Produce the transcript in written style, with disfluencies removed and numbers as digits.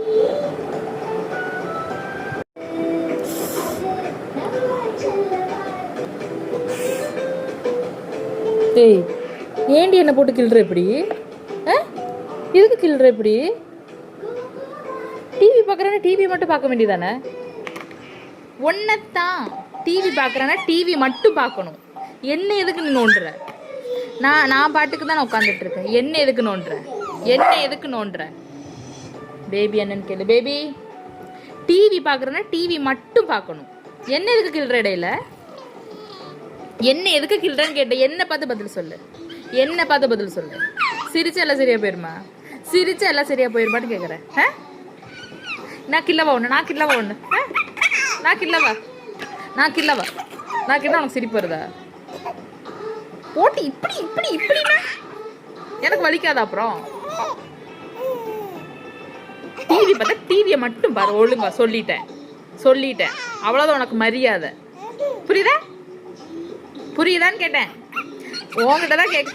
ஏய், ஏண்டி என்ன போட்டு கிள்ற இப்படி? எதுக்கு கிள்ற இப்படி? டிவி பார்க்குறேன்னா டிவி மட்டும் பார்க்க வேண்டியதானே? ஒன்னத்தான் டிவி பார்க்குறேன்னா டிவி மட்டும் பார்க்கணும். என்ன எதுக்கு நீ நோண்டுற? நான் பாட்டுக்கு தான் நான் உட்காந்துட்டு இருக்கேன். என்ன எதுக்கு நோண்டுற? என்ன எதுக்கு நோண்டுற? பேபி என்னன்னு கேளு. பேபி, டிவி பார்க்குறேன்னா டிவி மட்டும் பார்க்கணும். என்ன எதுக்கு கிள்ற இடையில? என்ன எதுக்கு கிள்றன்னு கேட்டேன். என்ன பார்த்து பதில் சொல்லு. என்ன பார்த்து பதில் சொல்லு. சிரிச்சா எல்லாம் சரியா போயிருமா? சிரிச்சா எல்லாம் சரியா போயிருமான்னு கேட்குறேன். நான் கில்லவா ஒன்று? நான் கில்லவா ஒன்று? நான் கில்லவா? நான் கில்லவா? நான் கிட்ட உனக்கு சிரிப்பு வருதா? போட்டு இப்படி இப்படி இப்படின்னா எனக்கு வலிக்காத. அப்புறம் டிவி பார்த்தா டிவியை மட்டும் பாரு. ஒழுங்கா சொல்லிட்டேன் சொல்லிட்டேன். அவ்வளோதான் உனக்கு மரியாதை. புரியுதா? புரியுதான்னு கேட்டேன். உங்ககிட்ட தான் கேட்க